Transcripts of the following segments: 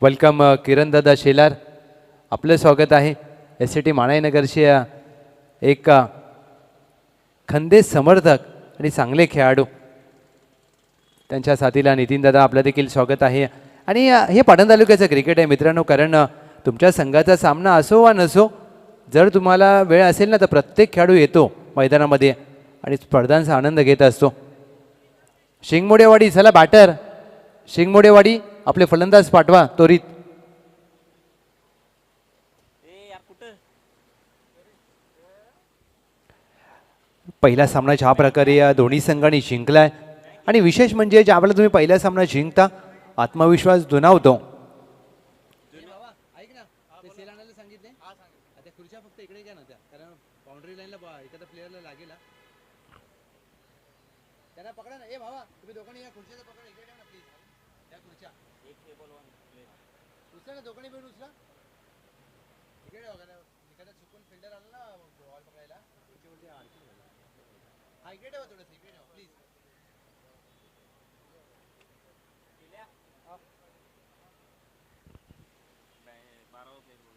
Welcome किरणदादा Shelar, आपलं स्वागत आहे. एस सी टी माणाईनगरचे एक खंदे समर्थक आणि चांगले खेळाडू, त्यांच्या साथीला नितीनदादा आपलं देखील स्वागत आहे. आणि हे पाटण तालुक्याचं क्रिकेट आहे मित्रांनो, कारण तुमच्या संघाचा सामना असो वा नसो, जर तुम्हाला वेळ असेल ना तर प्रत्येक खेळाडू येतो मैदानामध्ये आणि स्पर्धांचा आनंद घेत असतो. शिंगमोडेवाडी, चला बॅटर शिंगमोडेवाडी, आपले फलंदाज पाठवा त्वरित. पहिला सामना ज्या प्रकारे या दोन्ही संघांनी जिंकलाय आणि विशेष म्हणजे ज्यावेळेला तुम्ही पहिला सामना जिंकता आत्मविश्वास दुणावतो.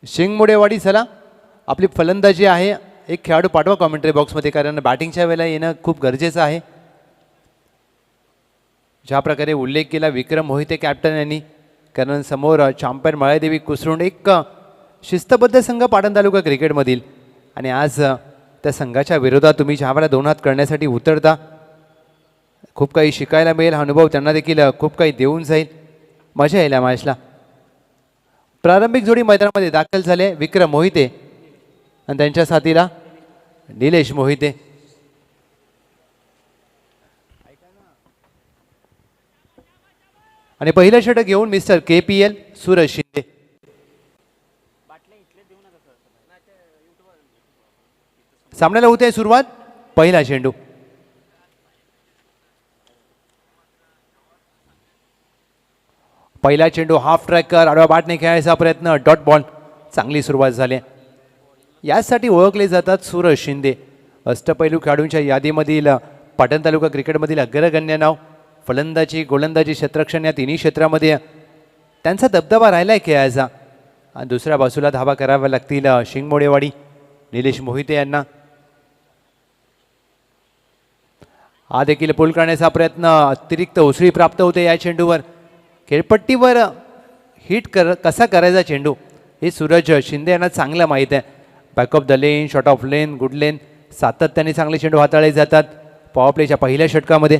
शिंगमोडेवाडी, चला आपली फलंदाजी आहे. एक खेळाडू पाठवा कॉमेंट्री बॉक्समध्ये, कारण बॅटिंगच्या वेळेला येणं खूप गरजेचं आहे. ज्या प्रकारे उल्लेख केला विक्रम मोहिते कॅप्टन यांनी, कारण समोर चॅम्पियन मायादेवी कुसरुंड, एक शिस्तबद्ध संघ पाटण तालुका क्रिकेटमधील, आणि आज त्या संघाच्या विरोधात तुम्ही ज्या वेळेला दोन हात करण्यासाठी उतरता, खूप काही शिकायला मिळेल. हा अनुभव त्यांना देखील खूप काही देऊन जाईल. मजा येईल या मॅचला. प्रारंभिक जोडी मैदानामध्ये दाखल झाले विक्रम मोहिते आणि त्यांच्या साथीला निलेश मोहिते. आणि पहिलं षटक घेऊन मिस्टर KPL सूरज शिंदे. सामन्याला होते सुरुवात. पहिला चेंडू, पहिला चेंडू हाफ ट्रॅकर, आडव्या बॅटने खेळायचा प्रयत्न, डॉट बॉल. चांगली सुरुवात झाली. यासाठी ओळखले जातात सूरज शिंदे, अष्टपैलू खेळाडूंच्या यादीमधील पाटण तालुका क्रिकेटमधील अग्रगण्य नाव. फलंदाजी, गोलंदाजी, क्षेत्ररक्षण या तिन्ही क्षेत्रामध्ये त्यांचा दबदबा राहिलाय खेळायचा. आणि दुसऱ्या बाजूला धावा कराव्या लागतील शिंगमोडेवाडी निलेश मोहिते यांना. हा देखील पूल करण्याचा प्रयत्न, अतिरिक्त उसळी प्राप्त होते या चेंडूवर. खेळपट्टीवर हिट कसा करायचा चेंडू हे सूरज शिंदे यांना चांगलं माहीत आहे. Back of the length, short of length, good length, सातत्याने चांगले चेंडू हाताळले जातात पॉवर प्लेच्या पहिल्या षटकामध्ये.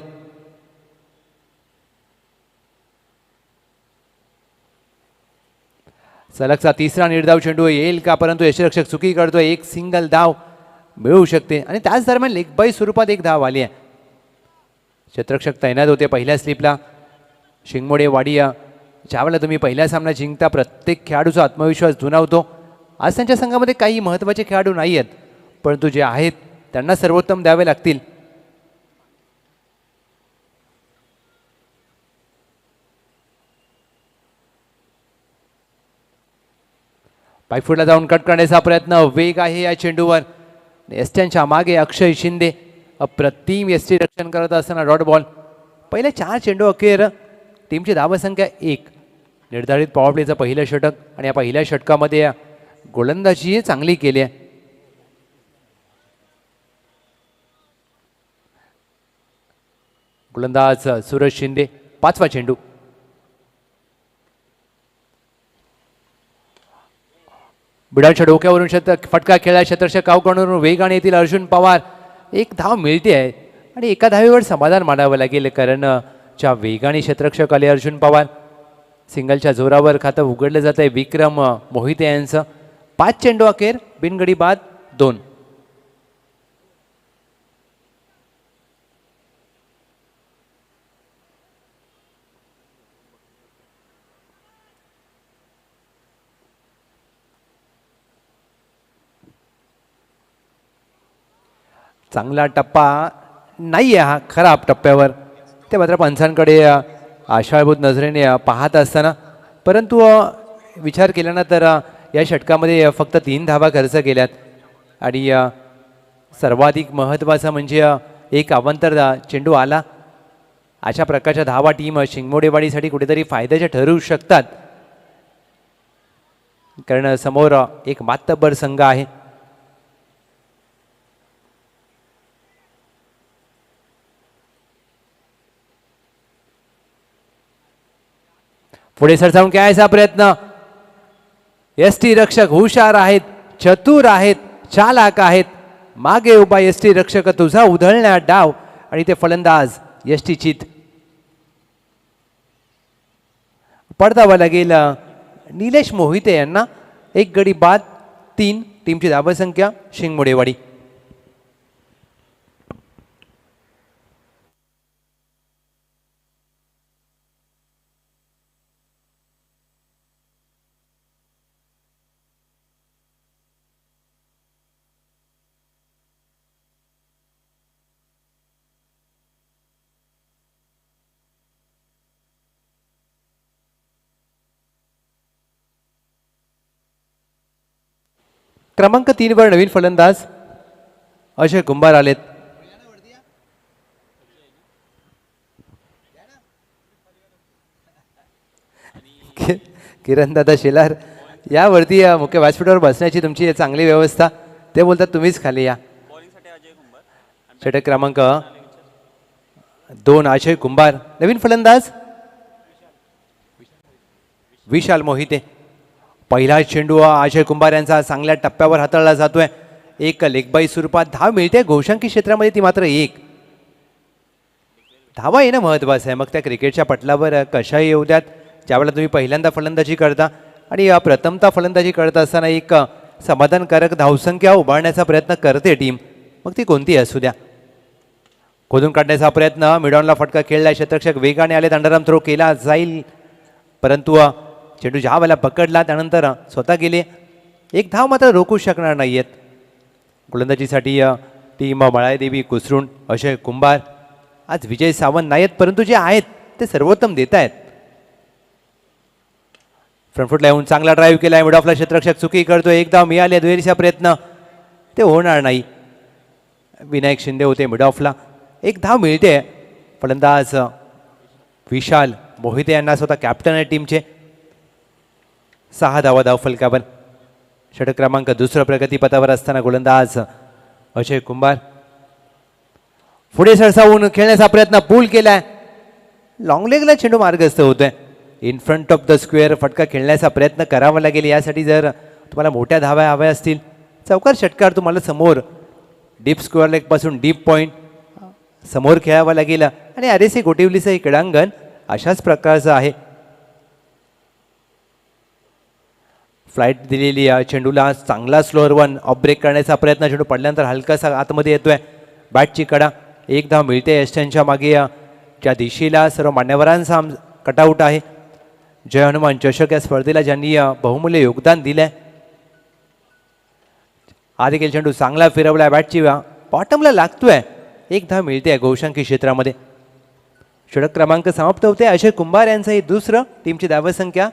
सलगचा तिसरा निर्धाव चेंडू येईल का, परंतु यष्टिरक्षक चुकी करतोय. एक सिंगल धाव मिळू शकते आणि त्याच दरम्यान लेग बाय स्वरूपात एक धाव आली आहे. क्षेत्ररक्षक तैनात होते पहिल्या स्लिपला. शिंगमोडेवाडी, ज्यावेळेला तुम्ही पहिला सामना जिंकता प्रत्येक खेळाडूचा आत्मविश्वास दुणावतो. आज त्यांच्या संघामध्ये काही महत्त्वाचे खेळाडू नाही आहेत, परंतु जे आहेत त्यांना सर्वोत्तम द्यावे लागतील. पायफुटला जाऊन कट करण्याचा प्रयत्न, वेग आहे या चेंडूवर. एसट्यांच्या मागे अक्षय शिंदे अप्रतिम एसटी रक्षण करत असताना डॉट बॉल. पहिले 4 चेंडू अखेर टीमची धावसंख्या 1. निर्धारित पॉवर प्लेचं पहिलं षटक आणि या पहिल्या षटकामध्ये गोलंदाजी चांगली केली आहे. गोलंदाज सूरज शिंदे. 5वा चेंडू, बिडाच्या डोक्यावरून फटका खेळला. क्षेत्ररक्षक कावकणवरून वेगाने येतील अर्जुन पवार. एक धाव मिळते आहे आणि एका धावेवर समाधान मानावं लागेल, कारण च्या वेगाने क्षेत्ररक्षक आले अर्जुन पवार. सिंगलच्या जोरावर खातं उघडलं जात आहे विक्रम मोहिते यांचं. 5 चेंडू अखेर बिनगडी बाद 2. चांगला टप्पा नाही आहे हा, खराब टप्प्यावर. ते मात्र पंचांकडे आशाळभूत नजरेने पाहत असताना, परंतु विचार केल्यानंतर या षटकामध्ये फक्त 3 धावा खर्च केल्यात आणि सर्वाधिक महत्त्वाचं म्हणजे एक अवांतर चेंडू आला. अशा प्रकारच्या धावा टीम शिंगमोडेवाडीसाठी कुठेतरी फायद्याच्या ठरू शकतात. कारण समोर एक मातब्बर संघ आहे. पुढे सरसावून खेळायचा प्रयत्न. एसटी रक्षक हुशार आहेत, चतुर आहेत, चालाक आहेत. मागे उभा एसटी रक्षक तुझा उधळण्यात डाव आणि ते फलंदाज एसटी चित. पडदावा लागेल निलेश मोहिते यांना. एक गडी बाद, 3. टीमची धावसंख्या शिंगमोडेवाडी. क्रमांक 3 वर नवीन फलंदाज अजय कुंभार आलेत. किरणदादा शेलार यावरती मुख्य व्यासपीठावर बसण्याची तुमची चांगली व्यवस्था. ते बोलतात तुम्हीच खाली या. षटक क्रमांक 2 अजय कुंभार. नवीन फलंदाज विशाल मोहिते. पहिला चेंडू अजय कुंभार यांचा चांगल्या टप्प्यावर हाताळला जातोय. एक लेगबाई स्वरूपात धाव मिळते घोषांकी क्षेत्रामध्ये, ती मात्र 1. धावा येणं महत्त्वाचं आहे. मग त्या क्रिकेटच्या पटलावर कशाही येऊ द्यात. ज्यावेळेला तुम्ही पहिल्यांदा फलंदाजी करता आणि प्रथमता फलंदाजी करत असताना एक समाधानकारक धावसंख्या उभारण्याचा प्रयत्न करते टीम, मग ती कोणती असू द्या. खोदून काढण्याचा प्रयत्न. मिडॉनला फटका खेळला. क्षेत्ररक्षक वेगाने आले. अंडरआर्म थ्रो केला जाईल, परंतु चेंडू ज्या वेळेला पकडला त्यानंतर स्वतः गेले. एक धाव मात्र रोखू शकणार नाही आहेत. गोलंदाजीसाठी टीम मळायदेवी कुसरून अजय कुंभार. आज विजय सावंत नाही आहेत, परंतु जे आहेत ते सर्वोत्तम देत आहेत. फ्रंटफुटला येऊन चांगला ड्राईव्ह केला आहे. मिड ऑफला क्षेत्ररक्षक चुकी करतो. एक धाव मिळाली. दुहेरीचा प्रयत्न ते होणार नाही. विनायक शिंदे होते मिड ऑफला. एक धाव मिळते. फलंदाज विशाल मोहिते यांना स्वतः कॅप्टन आहे टीमचे. 6 धावा धाव फलकावर. षटक क्रमांक 2 प्रगतीपथावर असताना गोलंदाज अजय कुंभार. पुढे सरसावून खेळण्याचा प्रयत्न. पूल केलाय. लॉंग लेगला चेंडू मार्गस्थ होतोय. In front of the square फटका खेळण्याचा प्रयत्न करावा लागेल. यासाठी जर तुम्हाला मोठ्या धाव्या हव्या असतील, चौकार षटकार तुम्हाला समोर डीप स्क्वेअर लेग पासून डीप पॉईंट समोर खेळावा लागेल. आणि RSC गोटिवलीचं हे क्रीडांगण अशाच प्रकारचं आहे. फ्लाईट दिलेली चेंडूला चांगला स्लोअर वन. ऑफ ब्रेक करण्याचा प्रयत्न. चेंडू पडल्यानंतर हलकासा आतमध्ये येतोय. बॅटची कडा. एक धाव मिळते. एस्टनच्या मागे ज्या दिशेला सर्व मान्यवरांचा कटआउट आहे. जय हनुमान चषक या स्पर्धेला ज्यांनी बहुमूल्य योगदान दिलंय. हा देखील चेंडू चांगला फिरवलाय. बॅटची बॉटमला लागतोय. एक धाव मिळते घोषांकी क्षेत्रामध्ये. षटक क्रमांक समाप्त होते. अजय कुंभार यांचं हे दुसरं. टीमची धावसंख्या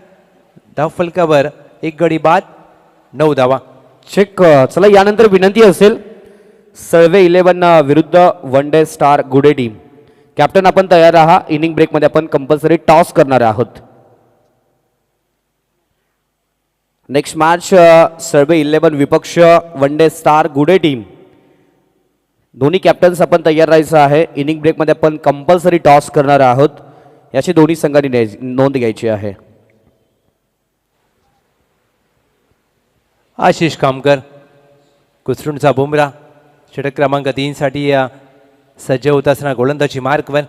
धाव फलकावर 1 गडी बाद, 9 धावा. चेक. चला यानंतर विनंती असेल सर्वे 11 विरुद्ध वन डे स्टार गुडे टीम. कॅप्टन आपण तयार आहात. इनिंग ब्रेकमध्ये आपण कंपल्सरी टॉस करणार आहोत. नेक्स्ट मॅच सर्वे 11 विपक्ष वन डे स्टार गुडे टीम. दोन्ही कॅप्टन्स आपण तयार राहायचं आहे. इनिंग ब्रेकमध्ये आपण कंपल्सरी टॉस करणार आहोत. याची दोन्ही संघांनी नोंद घ्यायची आहे. आशिष कामकर कुसरूनचा बुमरा. षटक क्रमांक 3 साठी सज्ज होत असताना गोलंदाजी मार्कवर.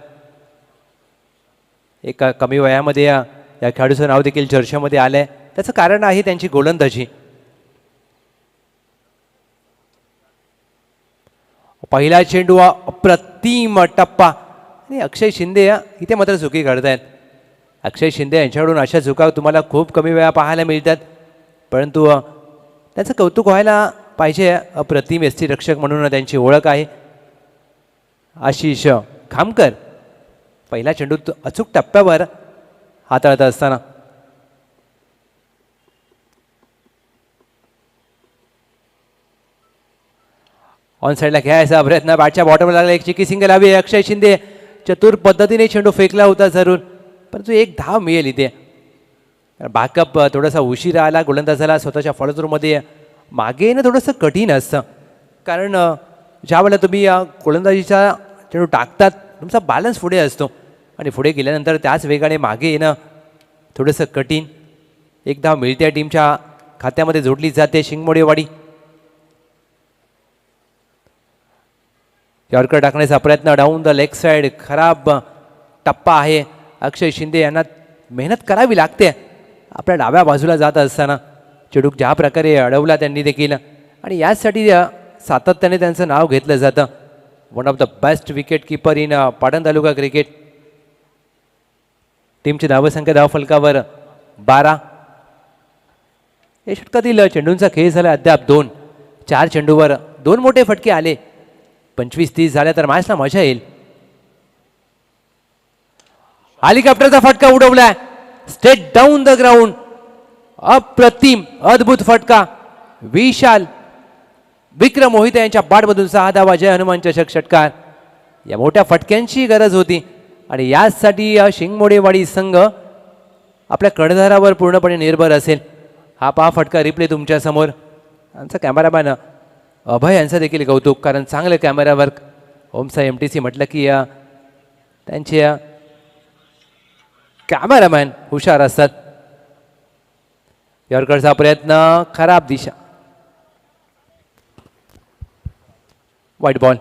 एका कमी वयामध्ये या खेळाडूचं नाव देखील चर्चेमध्ये आलंय. त्याचं कारण आहे त्यांची गोलंदाजी. पहिला चेंडू अप्रतिम टप्पा. आणि अक्षय शिंदे इथे मात्र चुकी करतायत. अक्षय शिंदे यांच्याकडून अशा चुका तुम्हाला खूप कमी वेळा पाहायला मिळतात, परंतु त्याचं कौतुक व्हायला पाहिजे. अप्रतिम एसटी रक्षक म्हणून त्यांची ओळख आहे. आशिष खामकर पहिला चेंडू अचूक टप्प्यावर हाताळत असताना ऑन साईडला खेळायचा प्रयत्न. बॅटच्या बॉटमला लागला. एक चिकी सिंगल हवी. अक्षय शिंदे चतुर पद्धतीने चेंडू फेकला होता जरूर, परंतु एक धाव मिळेल इथे. बॅकअप थोडासा उशिरा आला गोलंदाजाला स्वतःच्या फॉलोथ्रूमध्ये मागे येणं थोडंसं कठीण असतं. कारण ज्या वेळेला तुम्ही गोलंदाजीचा चेंडू टाकतात तुमचा बॅलन्स पुढे असतो आणि पुढे गेल्यानंतर त्याच वेगाने मागे येणं थोडंसं कठीण. एकदा मिळत्या टीमच्या खात्यामध्ये जोडली जाते शिंगमोडेवाडी. यॉर्कर टाकण्याचा प्रयत्न डाऊन द लेग साईड, खराब टप्पा आहे. अक्षय शिंदे यांना मेहनत करावी लागते आपल्या डाव्या बाजूला जात असताना. चेडू ज्या प्रकारे अडवला त्यांनी देखील आणि यासाठी सातत्याने त्यांचं नाव घेतलं जातं. One of the best wicket keeper in Patan taluka cricket. टीमची धावसंख्या धावफलकावर 12. या षटकातील चेंडूंचा खेळ झाला अद्याप 2. 4 चेंडूवर 2 मोठे फटके आले. 25-30 झाल्या तर मॅचला मजा येईल. हेलिकॉप्टरचा फटका उडवलाय स्ट्रेट डाऊन द ग्राउंड. अप्रतिम अद्भुत फटका. विशाल विक्रम मोहिते यांच्या बॅटमधून 6 धावा. जय हनुमान चषक षटकार. या मोठ्या फटक्यांची गरज होती आणि यासाठी शिंगमोडेवाडी संघ आपल्या कर्णधारावर पूर्णपणे निर्भर असेल. हा पहा फटका रिप्ले तुमच्या समोर. आमचा कॅमेरामॅन अभय यांचं देखील कौतुक, कारण चांगलं कॅमेरा वर्क. ओमसा MTC म्हटलं की त्यांचे कॅमेरामॅन हुशार असतात. यॉर्करचा प्रयत्न, खराब दिशा, व्हाईट बॉल.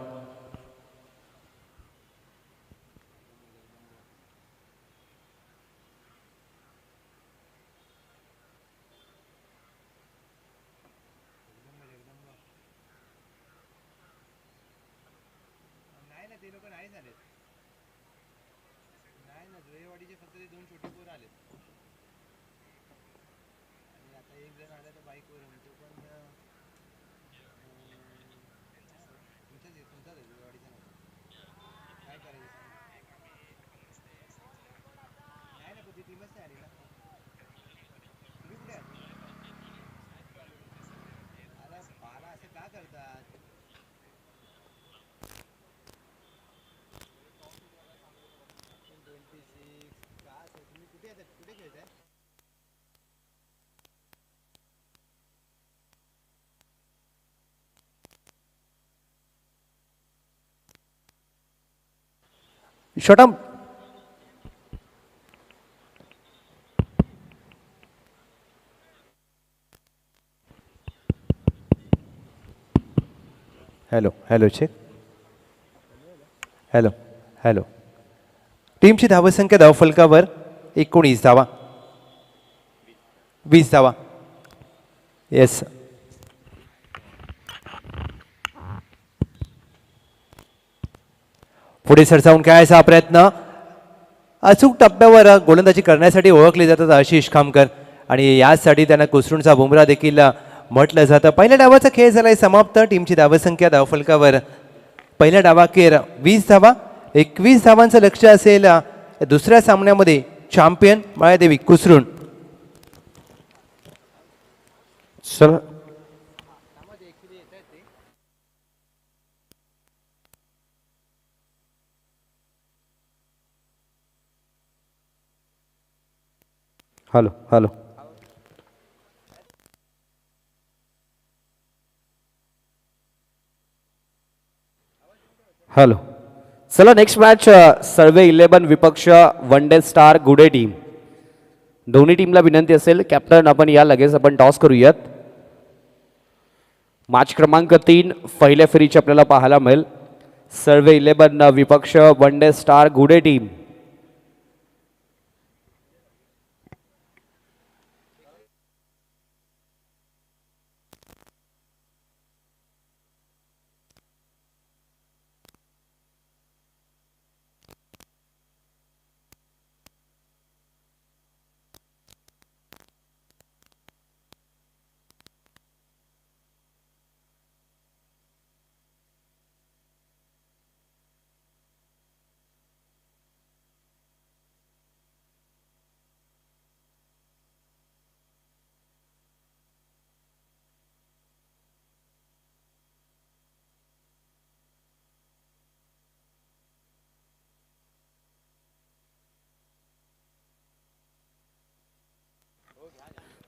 छोटा hello hello check. Hello hello. टीमची धावसंख्या धावफलकावर 19 धावा. 20 धावा. येस. पुढे सरसावून खेळायचा प्रयत्न. अचूक टप्प्यावर गोलंदाजी करण्यासाठी ओळखले जातात आशिष खामकर आणि यासाठी त्यांना कुसरूनचा बुमरा देखील म्हटलं जातं. पहिल्या डावाचा खेळ झालाय समाप्त. टीमची धावसंख्या धावफलकावर पहिल्या डावाखेर 20 धावा. 21 धावांचं लक्ष असेल दुसऱ्या सामन्यामध्ये चॅम्पियन मायादेवी कुसरून. Sir hello hello. हॅलो. चला नेक्स्ट मॅच सर्वे 11 विपक्ष वन डे स्टार गुडे टीम. दोन्ही टीमला विनंती असेल कॅप्टन आपण या लगेच आपण टॉस करूयात. मॅच क्रमांक 3 पहिल्या फेरीची आपल्याला पाहायला मिळेल. सर्वे 11 विपक्ष वन डे स्टार गुडे टीम.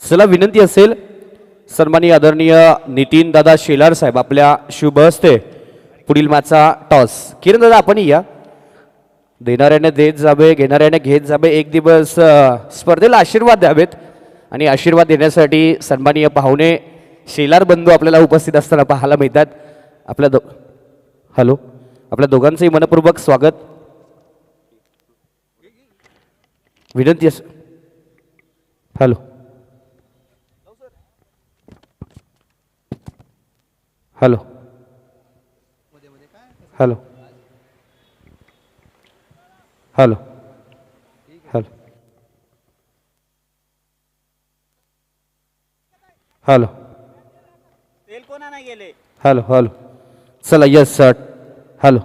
चला विनंती असेल सन्माननीय आदरणीय नितीन दादा शेलार साहेब आपल्या शुभ हस्ते पुढील मॅचचा टॉस. किरण दादा आपण या. देणाऱ्याने देत जावे, घेणाऱ्याने घेत जावे. एक दिवस स्पर्धेला आशीर्वाद द्यावेत आणि आशीर्वाद देण्यासाठी सन्माननीय पाहुणे शेलार बंधू आपल्याला उपस्थित असताना पाहायला मिळतात. हॅलो, आपल्या दोघांचंही मनपूर्वक स्वागत. विनंती अस hello hello hello hello hello hello तेल कोणा नाही गेले. हॅलो हॅलो चला yes sir. Hello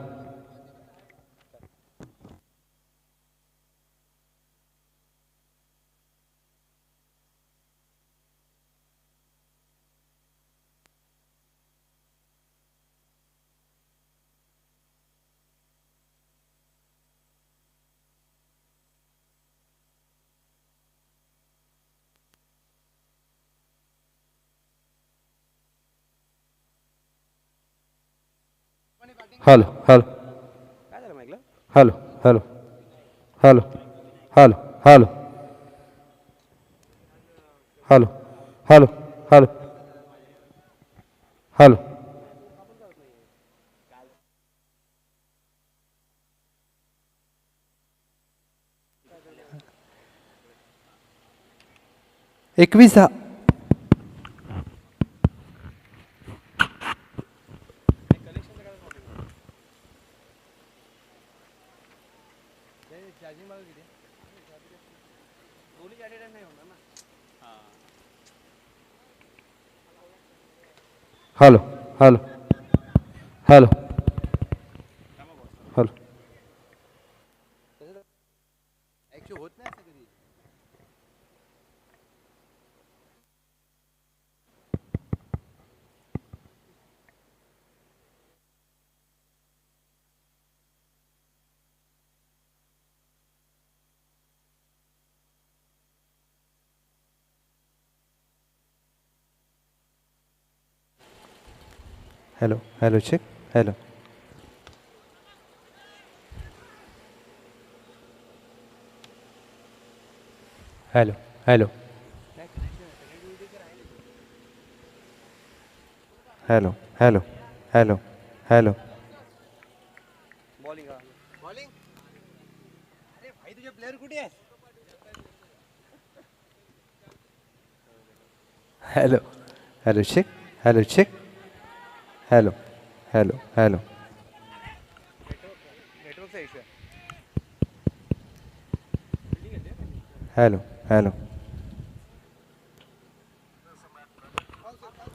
hello hello काय झालं माहिती? Hello hello hello hello hello hello hello hello hello एकवीस हा. हॅलो हॅलो हॅलो हॅलो होत नाही असं कधी. Hello hello check. Hello hello hello hello hello hello hello bowling bowling. अरे भाई तुझे प्लेयर कुठे आहेत? Hello hello check. Hello check. Hello hello hello नेटवर्कचा इश्यू आहे. Hello hello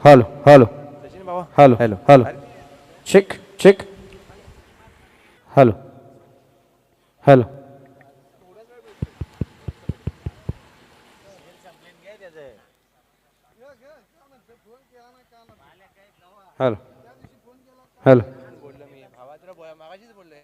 hello hello Sachin बाबा hello hello hello check check. Hello hello hello hello बोललो मी भावा तुला मागाशीच बोललोय.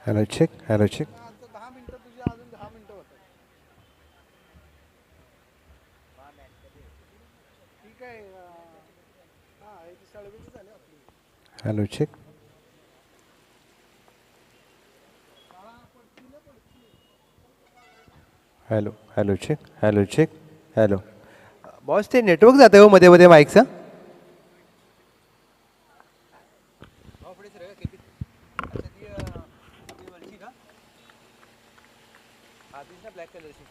Hello check. Hello check. 10 मिनिटं तुझे अजून 10 मिनिटं होतात. ठीक आहे. हा हे सळवेची झाले आपली. Hello check. Hello hello check. Hello check. Hello boss ते नेटवर्क जातं हो मध्ये मध्ये माईकचं. पुढे सर अच्छा ती आपली वरची का? हा तीच ना ब्लॅक कलरची.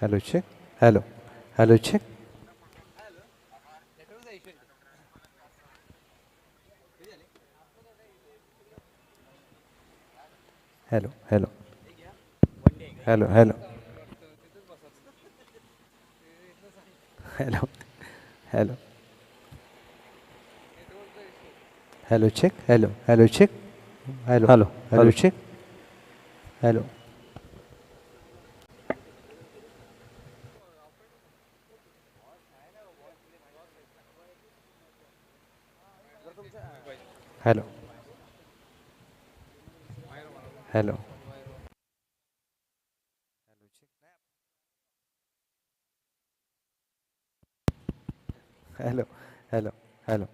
Hello check. Hello hello check. नेटवर्कचा इश्यू आहे. Hello hello hello hello hello hello hello check hello hello check hello hello, hello hello. Check hello hello hello hello hello hello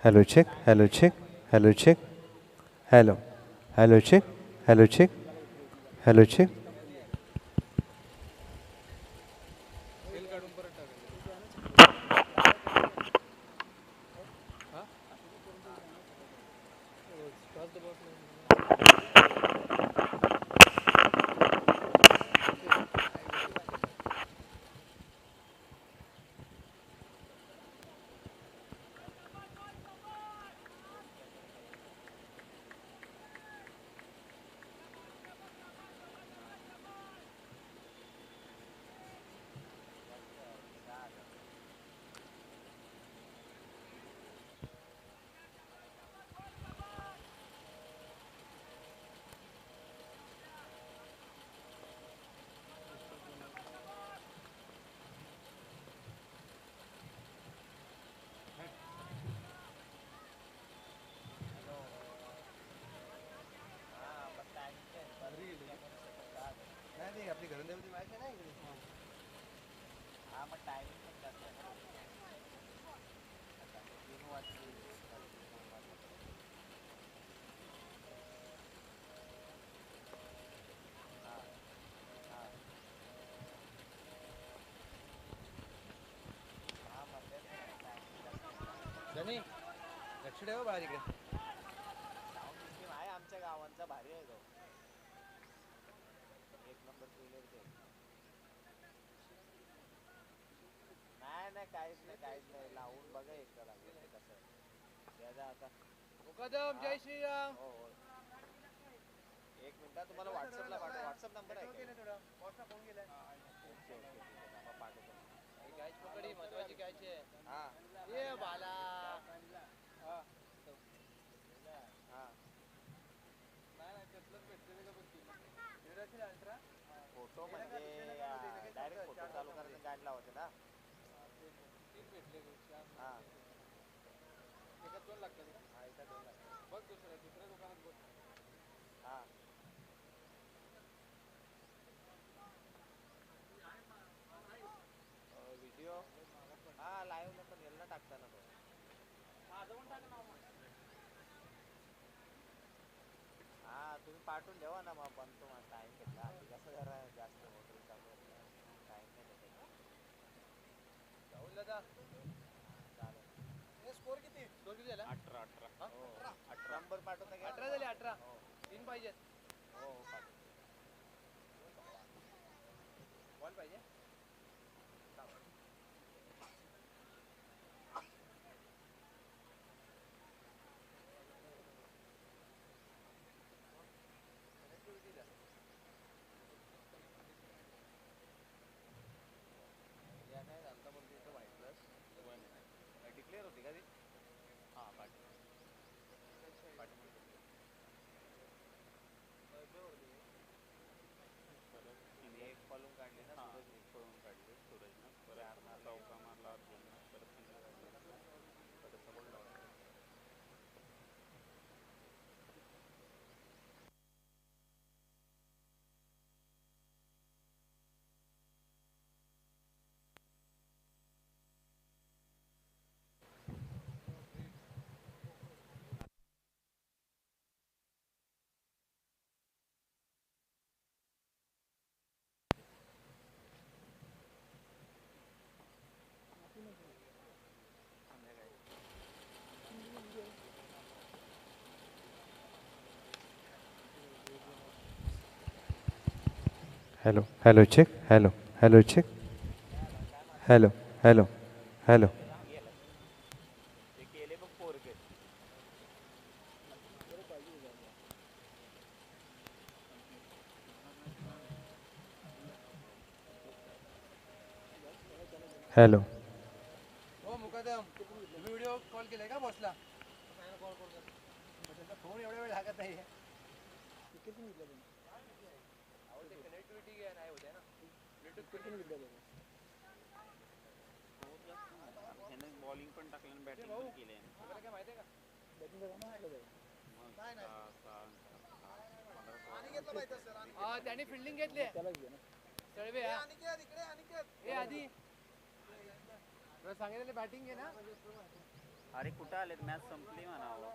hello check hello check hello check hello hello check hello check hello check लक्ष ठेवा बाहेर इकडे आहे आमच्या गावांचा भारी आहे तो एक नंबर क्लिअर नाही नाही काहीच नाही लावून बघा एकदा लागेल ते कसं आहे द्या आता मुकदम जय श्रीराम हो हो एक मिनिट तुम्हाला व्हॉट्सअपला पाठव व्हॉट्सअप नंबर आहे का? फोन केलाय ओके ओके ठीक आहे थांबा, पाठवतो कॅच पकडी महत्वाची कॅच आहे हा ये बाला हा अल्ट्रा फोटो म्हणजे डायरेक्ट फोटो चालू करायचं गाडी लावायचं ना तीन भेटले हा एका दोन लागतात का हा इथं 2 लागतात बघ दुसऱ्या दुकानात बघ हा व्हिडिओ हा लाईव्ह पण याला टाकता ना तो हा तुम्ही पाठवून ठेवा ना मग पण तुम्हाला टाइम भेटला आधी कसं जरा जास्त हॉटेल चालू आहे ना टाइम नाही भेटत राहुल दादा चालेल स्कोर किती झाला 18 हो 18 नंबर पाठवता घ्या 18 झाले 18 हो 3 पाहिजेत हो पाठव बॉल पाहिजे या काय झालं बोलतो इथं व्हाईट प्लस डिक्लेअर होती का ती हां पाठव आणि एक कॉलम काढली ना सूरजनी hello hello check hello hello check hello hello hello ते केले बघ 4K. हॅलो हो मुकादम तुम्ही व्हिडिओ कॉल केलाय का बॉसला फोन एवढा वेळ लागत नाही कनेक्टिव्हिटी नाही होते ना ह्यानं बॉलिंग पण टाकलं आणि बॅटिंग पण केली. काय माहिती आहे का त्यांनी फिल्डिंग घेतली सळवे हे आधी सांगितलेले बॅटिंग घे ना. अरे कुठं आलेत, मॅच संपली म्हणावं.